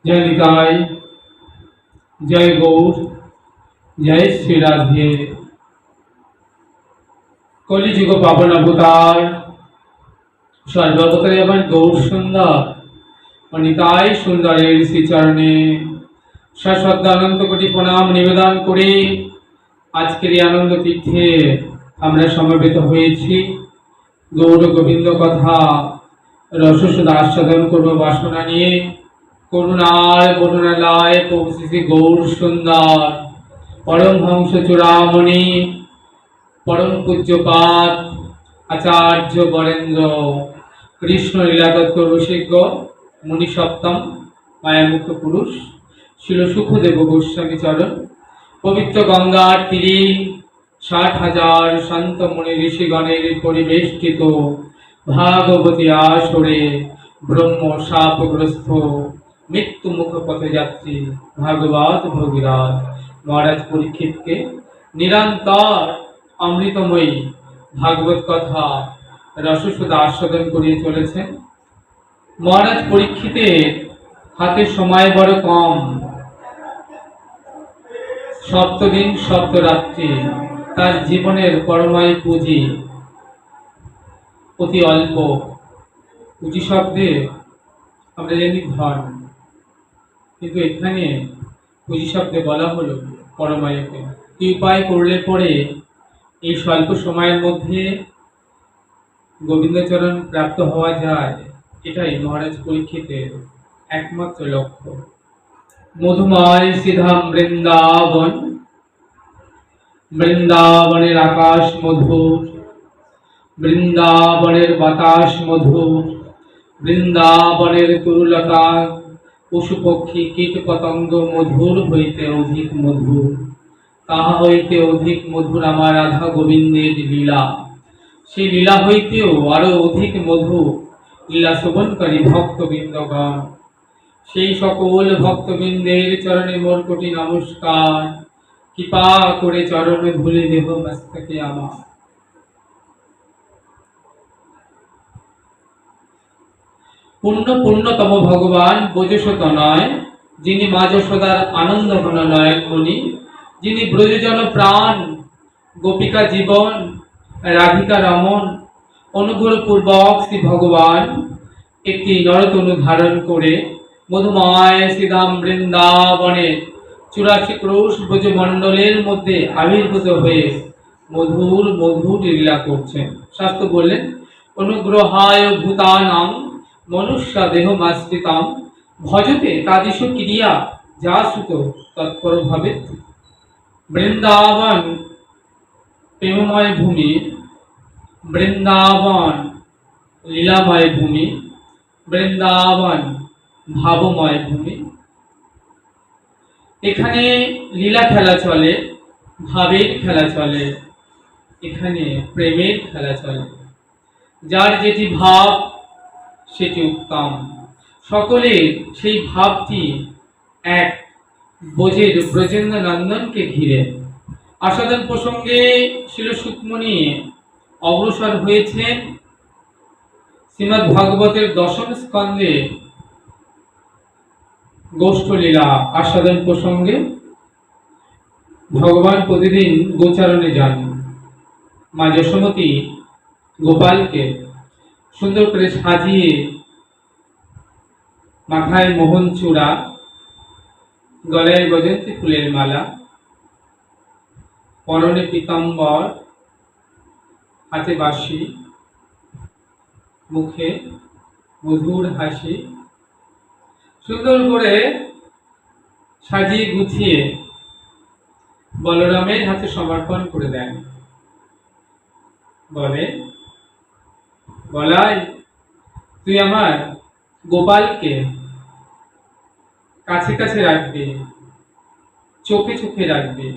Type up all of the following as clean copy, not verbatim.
जय निताय, जय गौर, जय श्री राधे। কলিযুগ পাবন অবতার সর্বাবতারে আমার গৌর সুন্দর ও নিতাই সুন্দরের শ্রীচরণে সশ্রদ্ধ অনন্ত কোটি প্রণাম নিবেদন করে আজকের এই আনন্দ তীর্থে আমরা সমবেত হয়েছি। গৌর গোবিন্দ কথা রসসুধা আস্বাদন করব বাসনা নিয়ে। করুণার করুণালয় পৌঁছেছি গৌর সুন্দর পরমহংস চূড়ামণি পরম পূজ্যপাদ আচার্য বরেন্দ্র কৃষ্ণ লীলাদত্ত রসিজ্ঞ মুনি সপ্তম মায়ামুক্ত পুরুষ শিল সুখদেব গোস্বামী চরণ পবিত্র গঙ্গার তীরে ৬০,০০০ সন্ত মুনি ঋষিগণের পরিবেষ্টিত ভাগবতী আসরে ব্রহ্ম শাপগ্রস্ত মৃত্যু মুখ পথযাত্রী ভাগবত ভগীরথ মহারাজ পরীক্ষিতকে নিরন্তর অমৃতময়ী ভাগবত কথা রসসুধা আস্বাদন করিয়ে চলেছেন। মহারাজ পরীক্ষিতের হাতে সময় বড় কম, সপ্তদিন সপ্তরাত্রি তার জীবনের পরমায়ু পুঁজি অতি অল্প। পুঁজি শব্দে আমরা জানি ধন, কিন্তু এখানে পুঁজি শব্দে বলা হলো পরমায়ুকে। কি উপায় করলে পরে এই স্বল্প সময়ের মধ্যে গোবিন্দচরণ প্রাপ্ত হওয়া যায়, এটাই মহারাজ পরীক্ষিতের একমাত্র লক্ষ্য। মধুময় সিধাম বৃন্দাবন, বৃন্দাবনের আকাশ মধুর, বৃন্দাবনের বাতাস মধুর, বৃন্দাবনের তরুলতা পশু পক্ষী কীট পতঙ্গ মধুর হইতে অধিক মধুর। তাহা হইতে অধিক মধুর আমার রাধা গোবিন্দের লীলা। সেই লীলা হইতেও আরো অধিক মধুর লীলা শোভনকারী ভক্তবৃন্দগণ। সেই সকল ভক্তবৃন্দের চরণে মোর কোটি নমস্কার। কৃপা করে চরণে ধুলি দেহ মস্তকে আমার। পূর্ণ পূর্ণতম ভগবান বোজসত নয়, যিনি মা যশোদার আনন্দ ঘন নয়ন মণি, যিনি ব্রজজন প্রাণ গোপিকা জীবন রাধিকা রমন। অনুগ্রহ পূর্বক শ্রী ভগবান একটি নরতনু ধারণ করে মধুময় শ্রীধাম বৃন্দাবনে ৮৪ ক্রোশ ব্রজমণ্ডলের মধ্যে আবির্ভূত হয়ে মধুর মধুর লীলা করছেন। শাস্ত্র বললেন, অনুগ্রহায় ভূতানাং মনুষ্য দেহমাশ্রিতাম ভজতে তাদিশু ক্রিয়া যা সুত তৎপর ভাবে। বৃন্দাবন প্রেমময় ভূমি, বৃন্দাবন লীলাময় ভূমি, বৃন্দাবন ভাবময় ভূমি। এখানে লীলা খেলা চলে, ভাবের খেলা চলে, এখানে প্রেমের খেলা চলে। যার যেটি ভাব সেটি উত্তম। সকলের সেই ভাবটি এক বোঝের ব্রজেন্দ্র নন্দনকে ঘিরে। আস্বাদন প্রসঙ্গে শিল সুকমণি অগ্রসর হয়েছেন শ্রীমদ্ ভাগবতের ১০ম স্কন্ধে গোষ্ঠলীলা আস্বাদন প্রসঙ্গে। ভগবান প্রতিদিন গোচারণে যান। মা যশোমতী গোপালকে সুন্দর করে সাজিয়ে মাথায় মোহন চূড়া, গলায় গজন্তী ফুলের মালা, পরনে পীতাম্বর, হাতে বাঁশি, মুখে মধুর হাসি, সুন্দর করে সাজিয়ে গুছিয়ে বলরামের হাতে সমর্পণ করে দেন। বলে, বলাই তুই আমার গোপালকে কাছে কাছে রাখবি, চোখে চোখে রাখবি।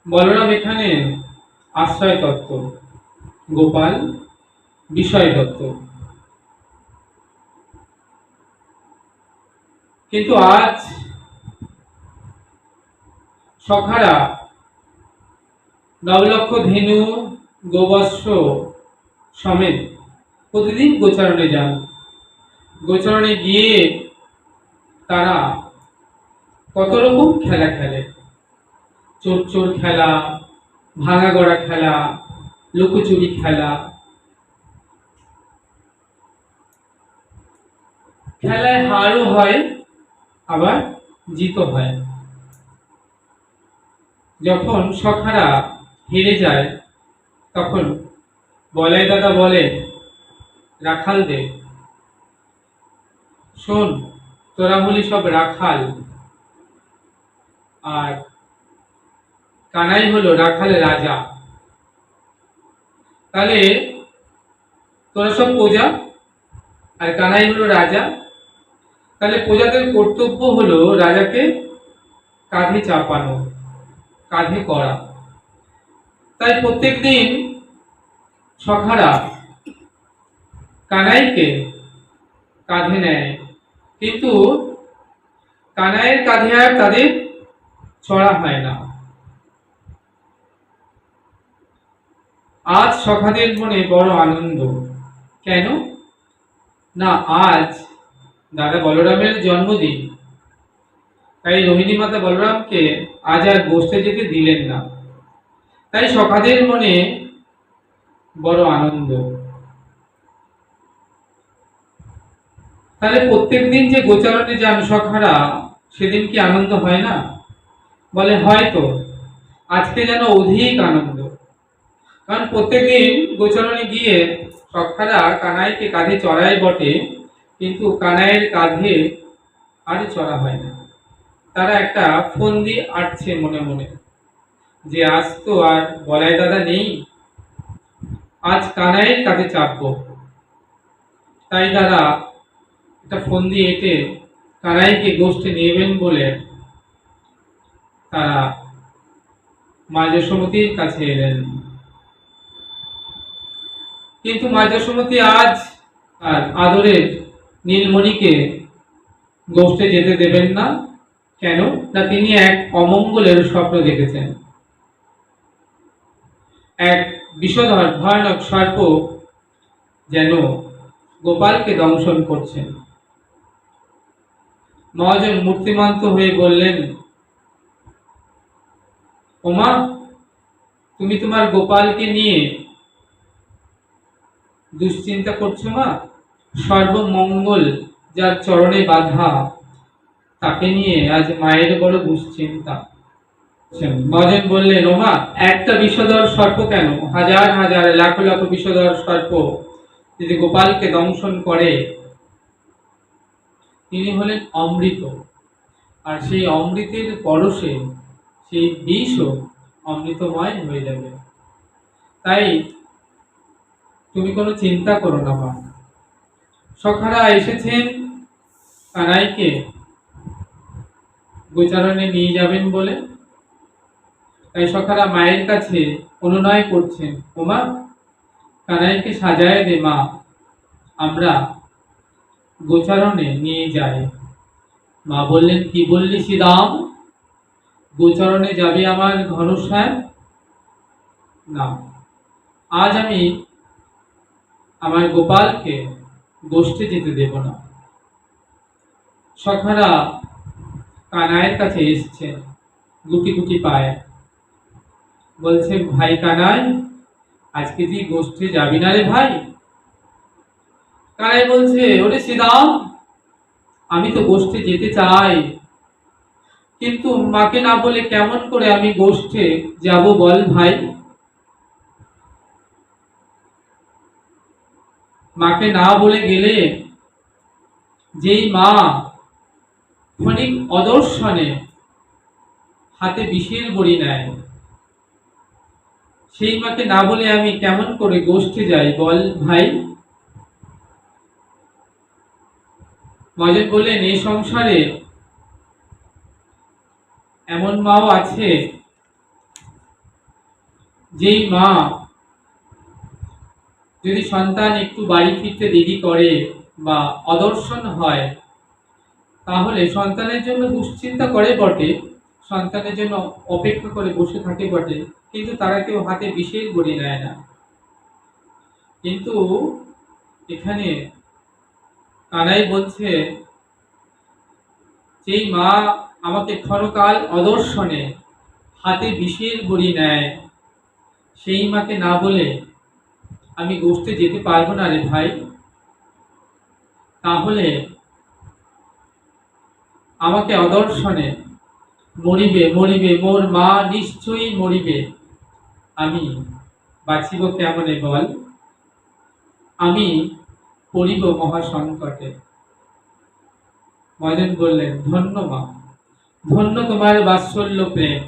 বলরাম এখানে আশ্রয় তত্ত্ব, গোপাল বিষয় তত্ত্ব। কিন্তু আজ সখারা ৯ লক্ষ ধেনু গোবৎস সমেত প্রতিদিন গোচারণে যান। গোচারণে গিয়ে তারা কত রকম খেলা খেলে। চোর চোর খেলা, ভাঙা গড়া খেলা, লুকোচুরি খেলা। খেলায় হারও হয়, আবার জিতও হয়। যখন সখারা হেরে যায়, তখন বলাই দাদা বলে রাখালদের, শোন, তোরা হলি সব রাখাল, আর কানাই হলো রাখাল রাজা। তাহলে তোরা সব প্রজা, আর কানাই হলো রাজা। তাহলে প্রজাদের কর্তব্য হলো রাজাকে কাঁধে চাপানো, কাঁধে করা। তাই প্রত্যেকদিন সখারা কানাইকে কাঁধে নেয়, কিন্তু কানাইয়ের কাঁধে আর তাদের চড়া হয় না। আজ সখাদের মনে বড় আনন্দ। কেন না, আজ দাদা বলরামের জন্মদিন। তাই রোহিণী মাতা বলরামকে আজ আর বসতে যেতে দিলেন না। তাই সখাদের মনে বড় আনন্দ। তাহলে প্রত্যেকদিন যে গোচারণে যান সখারা, সেদিন কি আনন্দ হয় না? বলে হয়তো, আজকে যেন অধিক আনন্দ। কারণ প্রত্যেকদিন গোচারণে গিয়ে সখারা কানাইকে কাঁধে চড়ায় বটে, কিন্তু কানাইয়ের কাঁধে আর চড়া হয় না। তারা একটা ফন্দি আটছে মনে মনে, যে আজ তো আর বলাই দাদা নেই, আজ কানাইয়ের কাঁধে চাপবো। তাই তারা একটা ফন্দি এঁটে কানাইকে গোষ্ঠে নেবেন বলে তারা মা যশোমতীর কাছে এলেন। কিন্তু মা যশোমতী আজ আর আদরের নীলমণিকে গোষ্ঠে যেতে দেবেন না। কেন না, তিনি এক অমঙ্গলের স্বপ্ন দেখেছেন। এক বিষধর ভয়ানক সর্প যেন গোপালকে দংশন করছেন। মহাজন মূর্তিমন্ত হয়ে বললেন, ওমা, তুমি তোমার গোপালকে নিয়ে দুশ্চিন্তা করছো মা? সর্বমঙ্গল যার চরণে বাধা, তাকে নিয়ে আজ মায়ের বড় দুশ্চিন্তা। মহাজন বললেন, ওমা, একটা বিষধর সর্প কেন, হাজার হাজার লাখ লাখ বিষধর সর্প যদি গোপালকে দংশন করে, তিনি হলেন অমৃত, আর সেই অমৃতের পরশে সেই বিষও অমৃতময় হয়ে যাবে। তাই তুমি কোনো চিন্তা করো না মা। সখারা এসেছেন কানাইকে গোচারণে নিয়ে যাবেন বলে। তাই সখারা মায়ের কাছে অনুনয় করছেন, ওমা, কানাইকে সাজায় দে মা, আমরা গোচারণে নিয়ে যাই। মা বললেন, কি বললি শ্রীরাম, গোচারণে যাবে আমার ঘনশ্যাম? না, আজ আমি আমার গোপালকে গোষ্ঠে যেতে দেব না। সখারা কানাইয়ের কাছে এসছে গুটি গুটি পায়ে, বলছে, ভাই কানাই, আজকে তুই গোষ্ঠে যাবি না রে ভাই? কানাই বলছে, ওরে শ্রীরাম, আমি তো গোষ্ঠে যেতে চাই, কিন্তু মাকে না বলে কেমন করে আমি গোষ্ঠে যাব বল ভাই? মাকে না বলে গেলে যেই মা ক্ষণিক অদর্শনে হাতে বিষের বড়ি নেয়, সেই মাকে না বলে আমি কেমন করে গোষ্ঠে যাই বল ভাই? মহাজন বললেন, এই সংসারে এমন মাও আছে, যেই মা যদি সন্তান একটু বাড়ি ফিরতে দেরি করে বা অদর্শন হয়, তাহলে সন্তানের জন্য দুশ্চিন্তা করে বটে, সন্তানের জন্য অপেক্ষা করে বসে থাকে বটে, কিন্তু তারা কেউ হাতে বিষের বড়ি নেয় না। কিন্তু এখানে কানাই বলছে, যেই মা আমাকে ক্ষণকাল অদর্শনে হাতে বিষের বড়ি নেয়, সেই মাকে না বলে আমি গোষ্ঠে যেতে পারবো না রে ভাই। তাহলে আমাকে অদর্শনে মরিবে মরিবে মোর মা, নিশ্চয়ই মরিবে, আমি বাঁচিব কেমনে বল, আমি পড়িব মহাসংকটে। মহাজন বললেন, ধন্য মা, ধন্য তোমার বাৎসল্য প্রেম।